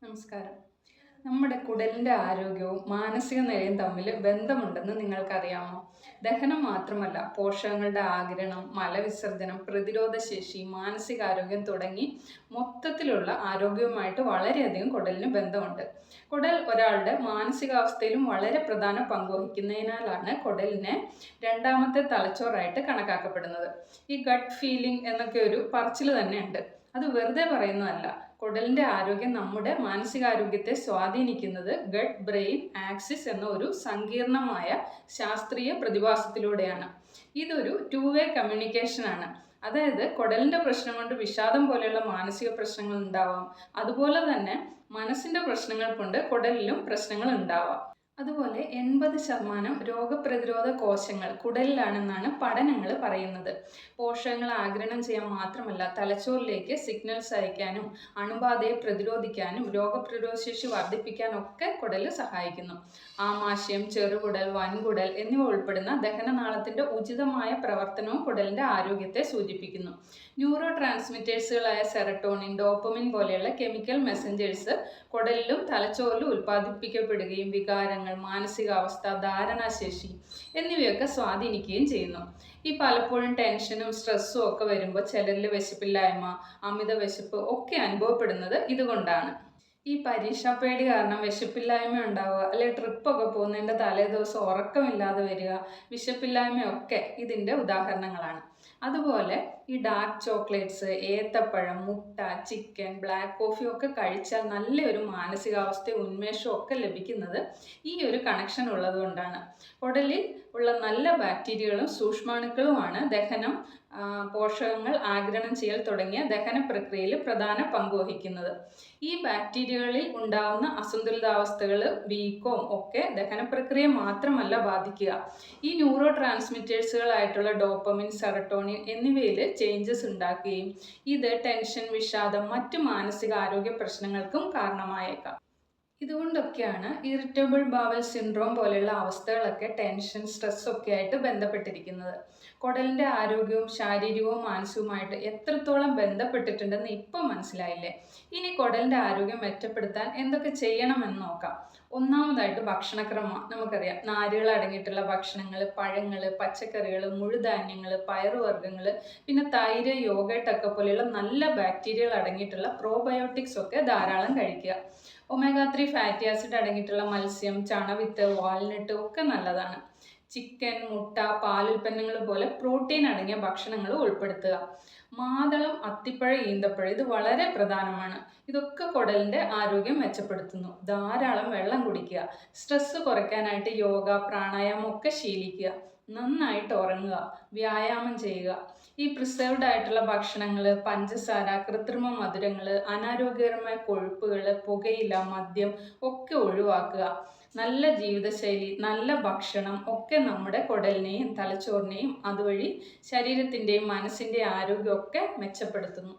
നമസ്കാരം. നമ്മുടെ കുടലിൻ്റെ ആരോഗ്യവും മാനസിക നിലയും തമ്മിൽ ബന്ധമുണ്ടെന്ന് നിങ്ങൾക്കറിയാമോ? ദഹനം മാത്രമല്ല, പോഷകങ്ങളുടെ ആഗിരണം, മലവിസർജനം, പ്രതിരോധശേഷി, മാനസികാരോഗ്യം തുടങ്ങി മൊത്തത്തിലുള്ള ആരോഗ്യവുമായിട്ട് വളരെയധികം കുടലിന് ബന്ധമുണ്ട്. കുടൽ ഒരാളുടെ മാനസികാവസ്ഥയിലും വളരെ പ്രധാന പങ്ക് വഹിക്കുന്നതിനാലാണ് കുടലിനെ രണ്ടാമത്തെ തലച്ചോറായിട്ട് കണക്കാക്കപ്പെടുന്നത്. ഈ ഗട്ട് ഫീലിംഗ് എന്നൊക്കെ ഒരു പറച്ചിൽ തന്നെയുണ്ട്. അത് വെറുതെ പറയുന്നതല്ല. കുടലിൻ്റെ ആരോഗ്യം നമ്മുടെ മാനസികാരോഗ്യത്തെ സ്വാധീനിക്കുന്നത് ഗട്ട് ബ്രെയിൻ ആക്സിസ് എന്ന ഒരു സങ്കീർണമായ ശാസ്ത്രീയ പ്രതിഭാസത്തിലൂടെയാണ്. ഇതൊരു ടു വേ കമ്മ്യൂണിക്കേഷനാണ്. അതായത് കുടലിൻ്റെ പ്രശ്നം കൊണ്ട് വിഷാദം പോലെയുള്ള മാനസിക പ്രശ്നങ്ങൾ ഉണ്ടാവാം. അതുപോലെ തന്നെ മനസ്സിൻ്റെ പ്രശ്നങ്ങൾ കൊണ്ട് കുടലിലും പ്രശ്നങ്ങൾ ഉണ്ടാവാം. അതുപോലെ 80% രോഗപ്രതിരോധ കോശങ്ങൾ കുടലിലാണെന്നാണ് പഠനങ്ങൾ പറയുന്നത്. പോഷകങ്ങൾ ആഗിരണം ചെയ്യാൻ മാത്രമല്ല, തലച്ചോറിലേക്ക് സിഗ്നൽസ് അയക്കാനും അണുബാധയെ പ്രതിരോധിക്കാനും രോഗപ്രതിരോധശേഷി വർദ്ധിപ്പിക്കാനൊക്കെ കുടൽ സഹായിക്കുന്നു. ആമാശയം, ചെറുകുടൽ, വൻകുടൽ എന്നിവ ഉൾപ്പെടുന്ന ദഹനനാളത്തിൻ്റെ ഉചിതമായ പ്രവർത്തനവും കുടലിൻ്റെ ആരോഗ്യത്തെ സൂചിപ്പിക്കുന്നു. ന്യൂറോ ട്രാൻസ്മിറ്റേഴ്സുകളായ സെറട്ടോണിൻ, ഡോപ്പമിൻ പോലെയുള്ള കെമിക്കൽ മെസ്സഞ്ചേഴ്സ് കുടലിലും തലച്ചോറിലും ഉൽപ്പാദിപ്പിക്കപ്പെടുകയും വികാരങ്ങൾ, മാനസികാവസ്ഥ, ധാരണാശേഷി എന്നിവയൊക്കെ സ്വാധീനിക്കുകയും ചെയ്യുന്നു. ഈ പലപ്പോഴും ടെൻഷനും സ്ട്രെസ്സും ഒക്കെ വരുമ്പോൾ ചിലരിൽ വിശപ്പില്ലായ്മ, അമിത വിശപ്പ് ഒക്കെ അനുഭവപ്പെടുന്നത് ഇതുകൊണ്ടാണ്. ഈ പരീക്ഷാപ്പേടി കാരണം വിശപ്പില്ലായ്മ ഉണ്ടാവുക, അല്ലെങ്കിൽ ട്രിപ്പൊക്കെ പോകുന്നതിൻ്റെ തലേ ദിവസം ഉറക്കമില്ലാതെ വരിക, വിശപ്പില്ലായ്മയൊക്കെ ഇതിൻ്റെ ഉദാഹരണങ്ങളാണ്. അതുപോലെ ഈ ഡാർക്ക് ചോക്ലേറ്റ്സ്, ഏത്തപ്പഴം, മുട്ട, ചിക്കൻ, ബ്ലാക്ക് കോഫി ഒക്കെ കഴിച്ചാൽ നല്ലൊരു മാനസികാവസ്ഥയും ഉന്മേഷവും ഒക്കെ ലഭിക്കുന്നത് ഈ ഒരു കണക്ഷൻ ഉള്ളത് കൊണ്ടാണ്. കുടലിൽ ഉള്ള നല്ല ബാക്ടീരിയകളും സൂക്ഷ്മാണുക്കളുമാണ് ദഹനം, പോഷകങ്ങൾ ആഗിരണം ചെയ്യൽ തുടങ്ങിയ ദഹന പ്രക്രിയയിൽ പ്രധാന പങ്ക് വഹിക്കുന്നത്. ഈ ബാക്ടീരിയകളിൽ ഉണ്ടാകുന്ന അസന്തുലിതാവസ്ഥകൾ, വീക്കവും ഒക്കെ ദഹന പ്രക്രിയ മാത്രമല്ല ബാധിക്കുക. ഈ ന്യൂറോ ട്രാൻസ്മിറ്റേഴ്സുകളായിട്ടുള്ള ഡോപ്പമിൻ, സെറട്ടോണിൻ എന്നിവയിൽ ചേഞ്ചസ് ഉണ്ടാക്കുകയും ഇത് ടെൻഷൻ, വിഷാദം, മറ്റു മാനസികാരോഗ്യ പ്രശ്നങ്ങൾക്കും കാരണമായേക്കാം. ഇതുകൊണ്ടൊക്കെയാണ് ഇറിറ്റബിൾ ബവൽ സിൻഡ്രോം പോലെയുള്ള അവസ്ഥകളൊക്കെ ടെൻഷൻ, സ്ട്രെസ് ഒക്കെ ആയിട്ട് ബന്ധപ്പെട്ടിരിക്കുന്നത്. കുടലിൻ്റെ ആരോഗ്യവും ശാരീരികവും മാനസികവുമായിട്ട് എത്രത്തോളം ബന്ധപ്പെട്ടിട്ടുണ്ടെന്ന് ഇപ്പം മനസ്സിലായില്ലേ? ഇനി കുടലിൻ്റെ ആരോഗ്യം മെച്ചപ്പെടുത്താൻ എന്തൊക്കെ ചെയ്യണമെന്ന് നോക്കാം. ഒന്നാമതായിട്ട് ഭക്ഷണക്രമം. നമുക്കറിയാം, നാരുകൾ അടങ്ങിയിട്ടുള്ള ഭക്ഷണങ്ങൾ, പഴങ്ങൾ, പച്ചക്കറികൾ, മുഴുധാന്യങ്ങൾ, പയറുവർഗ്ഗങ്ങൾ, പിന്നെ തൈര്, യോഗേട്ടൊക്കെ പോലെയുള്ള നല്ല ബാക്ടീരിയകൾ അടങ്ങിയിട്ടുള്ള പ്രോബയോട്ടിക്സ് ഒക്കെ ധാരാളം കഴിക്കുക. ഒമേഗ 3 ഫാറ്റി ആസിഡ് അടങ്ങിയിട്ടുള്ള മത്സ്യം, ചണവിത്ത്, വാൽനട്ട് ഒക്കെ നല്ലതാണ്. ചിക്കൻ, മുട്ട, പാലുൽപ്പന്നങ്ങൾ പോലെ പ്രോട്ടീൻ അടങ്ങിയ ഭക്ഷണങ്ങൾ ഉൾപ്പെടുത്തുക. മാതളം, അത്തിപ്പഴം, ഈന്തപ്പഴം ഇത് വളരെ പ്രധാനമാണ്. ഇതൊക്കെ കുടലിൻ്റെ ആരോഗ്യം മെച്ചപ്പെടുത്തുന്നു. ധാരാളം വെള്ളം കുടിക്കുക. സ്ട്രെസ് കുറയ്ക്കാനായിട്ട് യോഗ, പ്രാണായാമം ഒക്കെ ശീലിക്കുക. നന്നായിട്ട് ഉറങ്ങുക, വ്യായാമം ചെയ്യുക. ഈ പ്രിസർവ്ഡ് ആയിട്ടുള്ള ഭക്ഷണങ്ങൾ, പഞ്ചസാര, കൃത്രിമ മധുരങ്ങൾ, അനാരോഗ്യകരമായ കൊഴുപ്പുകൾ, പുകയില, മദ്യം ഒക്കെ ഒഴിവാക്കുക. നല്ല ജീവിതശൈലി, നല്ല ഭക്ഷണം ഒക്കെ നമ്മുടെ കുടലിനെയും തലച്ചോറിനെയും അതുവഴി ശരീരത്തിൻ്റെയും മനസ്സിൻ്റെയും ആരോഗ്യമൊക്കെ മെച്ചപ്പെടുത്തുന്നു.